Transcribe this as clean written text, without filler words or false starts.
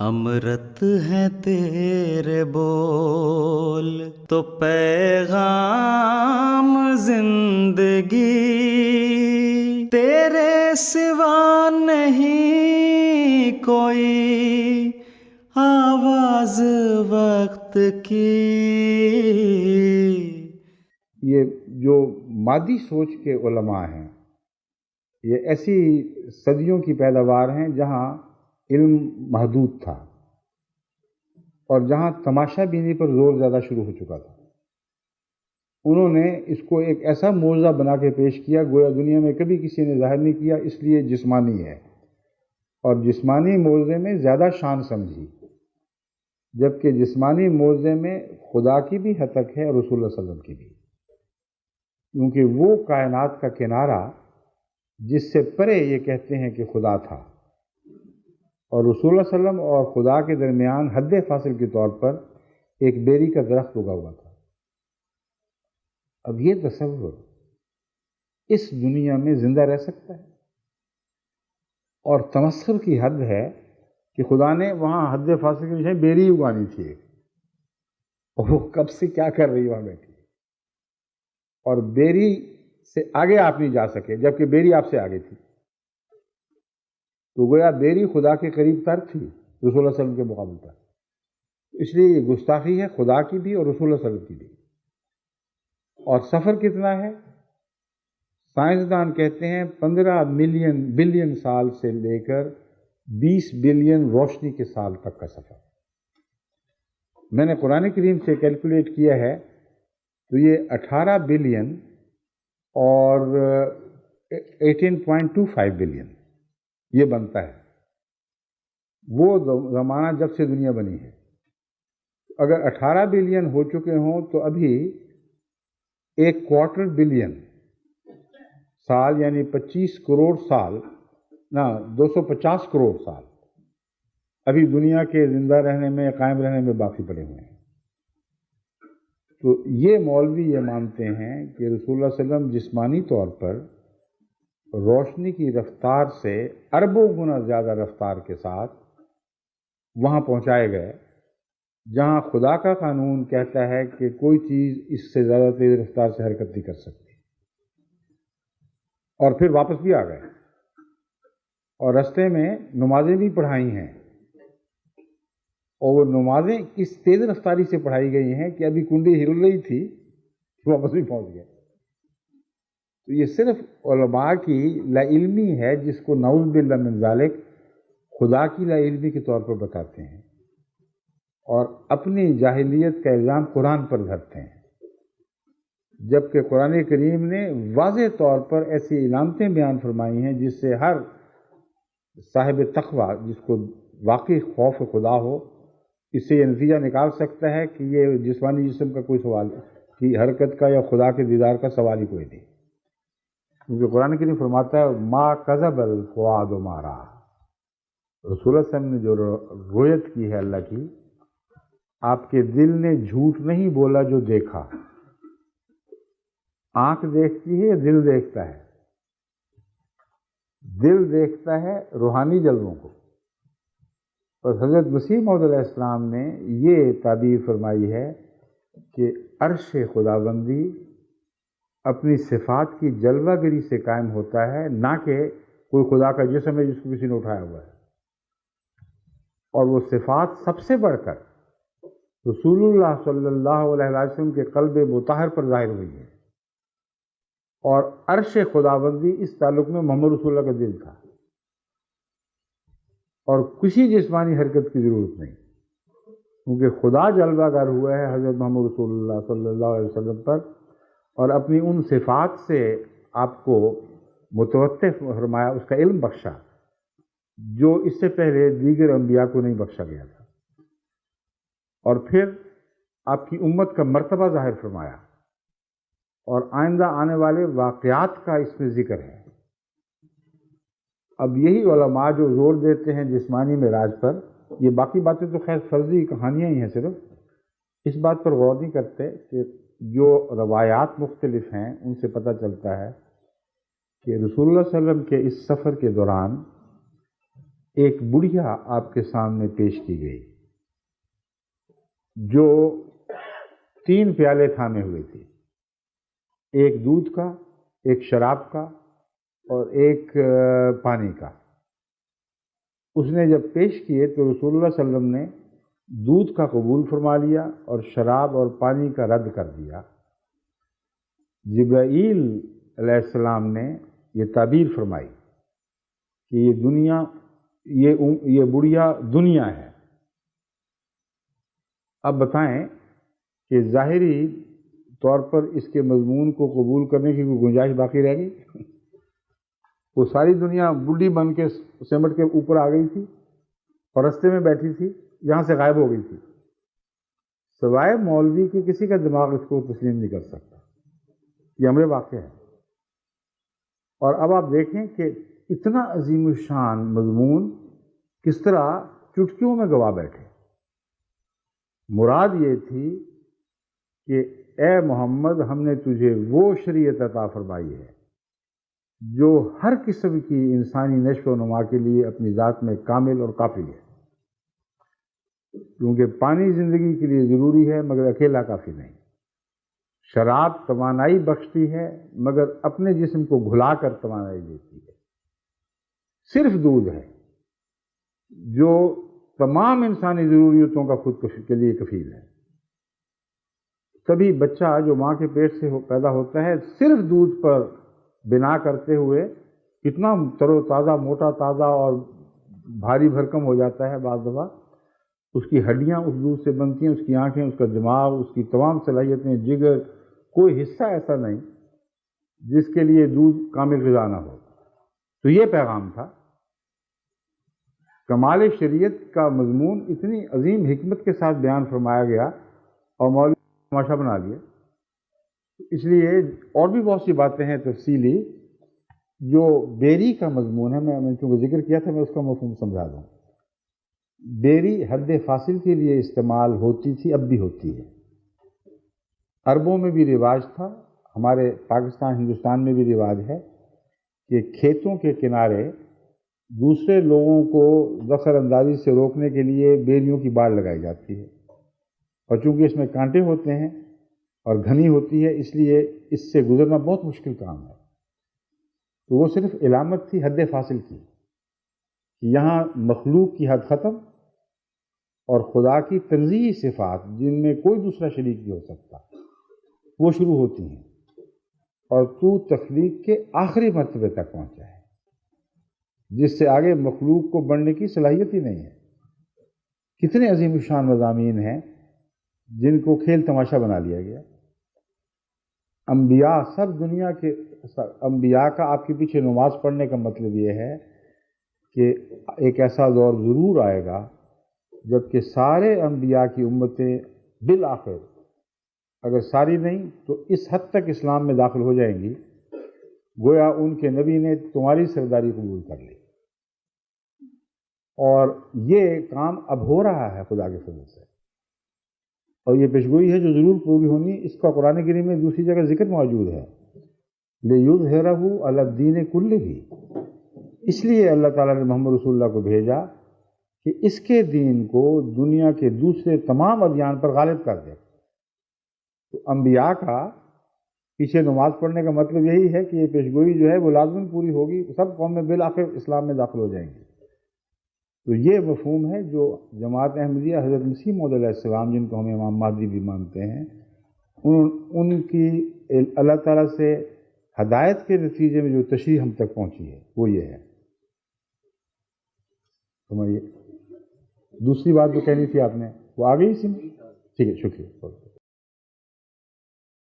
امرت ہے تیرے بول تو پیغام زندگی، تیرے سوا نہیں کوئی آواز وقت کی۔ یہ جو مادی سوچ کے علماء ہیں، یہ ایسی صدیوں کی پیداوار ہیں جہاں علم محدود تھا اور جہاں تماشا بینی پر زور زیادہ شروع ہو چکا تھا۔ انہوں نے اس کو ایک ایسا معجزہ بنا کے پیش کیا گویا دنیا میں کبھی کسی نے ظاہر نہیں کیا، اس لیے جسمانی ہے، اور جسمانی معجزے میں زیادہ شان سمجھی، جبکہ جسمانی معجزے میں خدا کی بھی حتک ہے اور رسول اللہ صلی اللہ علیہ وسلم کی بھی، کیونکہ وہ کائنات کا کنارہ جس سے پرے یہ کہتے ہیں کہ خدا تھا، اور رسول اللہ صلی اللہ علیہ وسلم اور خدا کے درمیان حد فاصل کے طور پر ایک بیری کا درخت اگا ہوا تھا۔ اب یہ تصور اس دنیا میں زندہ رہ سکتا ہے؟ اور تمسخر کی حد ہے کہ خدا نے وہاں حد فاصل کے نیچے بیری اگانی تھی، اور وہ کب سے کیا کر رہی وہاں بیٹھی، اور بیری سے آگے آپ نہیں جا سکے جبکہ بیری آپ سے آگے تھی، تو گویا بیری خدا کے قریب تر تھی رسول اللہ صلی اللہ علیہ وسلم کے مقابل پر۔ اس لیے یہ گستاخی ہے خدا کی بھی اور رسول اللہ صلی اللہ علیہ وسلم کی بھی۔ اور سفر کتنا ہے؟ سائنسدان کہتے ہیں 15 بلین سال سے لے کر 20 بلین روشنی کے سال تک کا سفر۔ میں نے قرآن کریم سے کیلکولیٹ کیا ہے تو یہ 18 بلین اور 18.25 بلین یہ بنتا ہے، وہ زمانہ جب سے دنیا بنی ہے۔ اگر 18 بلین ہو چکے ہوں تو ابھی 1/4 بلین سال یعنی 25 کروڑ سال، نہ 250 کروڑ سال ابھی دنیا کے زندہ رہنے میں، قائم رہنے میں باقی پڑے ہوئے ہیں۔ تو یہ مولوی یہ مانتے ہیں کہ رسول اللہ صلی اللہ علیہ وسلم جسمانی طور پر روشنی کی رفتار سے اربوں گنا زیادہ رفتار کے ساتھ وہاں پہنچائے گئے جہاں خدا کا قانون کہتا ہے کہ کوئی چیز اس سے زیادہ تیز رفتار سے حرکت نہیں کر سکتی، اور پھر واپس بھی آ گئے، اور رستے میں نمازیں بھی پڑھائی ہیں، اور وہ نمازیں اس تیز رفتاری سے پڑھائی گئی ہیں کہ ابھی کنڈی ہل رہی تھی واپس بھی پہنچ گئے۔ تو یہ صرف علماء کی لا علمی ہے جس کو نعوذ باللہ من ذالک خدا کی لا علمی کے طور پر بتاتے ہیں، اور اپنی جاہلیت کا الزام قرآن پر دھرتے ہیں، جبکہ قرآن کریم نے واضح طور پر ایسی علامتیں بیان فرمائی ہیں جس سے ہر صاحب تقوی جس کو واقعی خوف خدا ہو اس سے یہ نتیجہ نکال سکتا ہے کہ یہ جسمانی جسم کا کوئی سوال کی حرکت کا یا خدا کے دیدار کا سوال ہی کوئی نہیں، کیونکہ قرآن کریم فرماتا ہے ما کذب الفؤاد ما رأى۔ رسول اللہ صلی اللہ علیہ وسلم نے جو رویت کی ہے اللہ کی، آپ کے دل نے جھوٹ نہیں بولا جو دیکھا۔ آنکھ دیکھتی ہے، دل دیکھتا ہے، دل دیکھتا ہے روحانی جلووں کو۔ اور حضرت مسیح موعود علیہ السلام نے یہ تعبیر فرمائی ہے کہ عرش خداوندی اپنی صفات کی جلوہ گری سے قائم ہوتا ہے، نہ کہ کوئی خدا کا جسم ہے جس کو کسی نے اٹھایا ہوا ہے، اور وہ صفات سب سے بڑھ کر رسول اللہ صلی اللہ علیہ وسلم کے قلب مطہر پر ظاہر ہوئی ہے، اور عرش خداوندی اس تعلق میں محمد رسول اللہ کا دل تھا، اور کسی جسمانی حرکت کی ضرورت نہیں، کیونکہ خدا جلوہ گر ہوا ہے حضرت محمد رسول اللہ صلی اللہ علیہ وسلم پر، اور اپنی ان صفات سے آپ کو متوطع فرمایا، اس کا علم بخشا جو اس سے پہلے دیگر انبیاء کو نہیں بخشا گیا تھا، اور پھر آپ کی امت کا مرتبہ ظاہر فرمایا، اور آئندہ آنے والے واقعات کا اس میں ذکر ہے۔ اب یہی علماء جو زور دیتے ہیں جسمانی معراج پر، یہ باقی باتیں تو خیر فرضی کہانیاں ہی ہیں، صرف اس بات پر غور نہیں کرتے کہ جو روایات مختلف ہیں ان سے پتہ چلتا ہے کہ رسول اللہ صلی اللہ علیہ وسلم کے اس سفر کے دوران ایک بڑھیا آپ کے سامنے پیش کی گئی جو 3 پیالے تھامے ہوئے تھی، ایک دودھ کا، ایک شراب کا اور ایک پانی کا۔ اس نے جب پیش کیے تو رسول اللہ صلی اللہ علیہ وسلم نے دودھ کا قبول فرما لیا اور شراب اور پانی کا رد کر دیا۔ جبرائیل علیہ السلام نے یہ تعبیر فرمائی کہ یہ دنیا، یہ بڑھیا دنیا ہے۔ اب بتائیں کہ ظاہری طور پر اس کے مضمون کو قبول کرنے کی کوئی گنجائش باقی رہ گئی؟ وہ ساری دنیا بڈھی بن کے سمٹ کے اوپر آ گئی تھی اور رستے میں بیٹھی تھی، یہاں سے غائب ہو گئی تھی۔ سوائے مولوی کے کسی کا دماغ اس کو تسلیم نہیں کر سکتا۔ یہ امر واقع ہے۔ اور اب آپ دیکھیں کہ اتنا عظیم الشان مضمون کس طرح چٹکیوں میں گوا بیٹھے۔ مراد یہ تھی کہ اے محمد، ہم نے تجھے وہ شریعت عطا فرمائی ہے جو ہر قسم کی انسانی نشو و نما کے لیے اپنی ذات میں کامل اور کافی ہے۔ کیونکہ پانی زندگی کے لیے ضروری ہے مگر اکیلا کافی نہیں۔ شراب توانائی بخشتی ہے مگر اپنے جسم کو گھلا کر توانائی دیتی ہے۔ صرف دودھ ہے جو تمام انسانی ضروریتوں کا خود کے لیے کفیل ہے۔ تبھی بچہ جو ماں کے پیٹ سے پیدا ہوتا ہے صرف دودھ پر بنا کرتے ہوئے کتنا تر و تازہ، موٹا تازہ اور بھاری بھرکم ہو جاتا ہے۔ بعض دفعہ اس کی ہڈیاں اس دودھ سے بنتی ہیں، اس کی آنکھیں، اس کا دماغ، اس کی تمام صلاحیتیں، جگر، کوئی حصہ ایسا نہیں جس کے لیے دودھ کامل غذا نہ ہو۔ تو یہ پیغام تھا۔ کمال شریعت کا مضمون اتنی عظیم حکمت کے ساتھ بیان فرمایا گیا اور مولوی تماشا بنا لیا۔ اس لیے اور بھی بہت سی باتیں ہیں تفصیلی جو بیری کا مضمون ہے، میں چونکہ ذکر کیا تھا، میں اس کا مفہوم سمجھا دوں۔ بیری حد فاصل کے لیے استعمال ہوتی تھی، اب بھی ہوتی ہے۔ عربوں میں بھی رواج تھا، ہمارے پاکستان ہندوستان میں بھی رواج ہے کہ کھیتوں کے کنارے دوسرے لوگوں کو دخل اندازی سے روکنے کے لیے بیریوں کی باڑ لگائی جاتی ہے، اور چونکہ اس میں کانٹے ہوتے ہیں اور گھنی ہوتی ہے اس لیے اس سے گزرنا بہت مشکل کام ہے۔ تو وہ صرف علامت تھی حد فاصل کی کہ یہاں مخلوق کی حد ختم اور خدا کی تنزیہی صفات جن میں کوئی دوسرا شریک نہیں ہو سکتا وہ شروع ہوتی ہیں، اور تو تخلیق کے آخری مرتبے تک پہنچا ہے جس سے آگے مخلوق کو بڑھنے کی صلاحیت ہی نہیں ہے۔ کتنے عظیم الشان مضامین ہیں جن کو کھیل تماشا بنا لیا گیا۔ انبیاء، سب دنیا کے انبیاء کا آپ کے پیچھے نماز پڑھنے کا مطلب یہ ہے کہ ایک ایسا دور ضرور آئے گا جبکہ سارے انبیاء کی امتیں بالآخر، اگر ساری نہیں تو اس حد تک اسلام میں داخل ہو جائیں گی گویا ان کے نبی نے تمہاری سرداری قبول کر لی۔ اور یہ کام اب ہو رہا ہے خدا کے فضل سے، اور یہ پیشگوئی ہے جو ضرور پوری ہونی۔ اس کا قرآن کریم میں دوسری جگہ ذکر موجود ہے، لِيُظْهِرَهُ عَلَى الدِّينِ كُلِّهِ۔ اس لیے اللہ تعالیٰ نے محمد رسول اللہ کو بھیجا کہ اس کے دین کو دنیا کے دوسرے تمام ادیان پر غالب کر دے۔ تو انبیاء کا پیچھے نماز پڑھنے کا مطلب یہی ہے کہ یہ پیشگوئی جو ہے وہ لازماً پوری ہوگی، سب قومیں بالآخر اسلام میں داخل ہو جائیں گی۔ تو یہ مفہوم ہے جو جماعت احمدیہ حضرت مسیح موعود علیہ السلام، جن کو ہم امام مہدی بھی مانتے ہیں، ان کی اللہ تعالیٰ سے ہدایت کے نتیجے میں جو تشریح ہم تک پہنچی ہے وہ یہ ہے۔ سمجھیے دوسری بات جو کہنی تھی آپ نے وہ آ گئی، ٹھیک ہے، شکریہ۔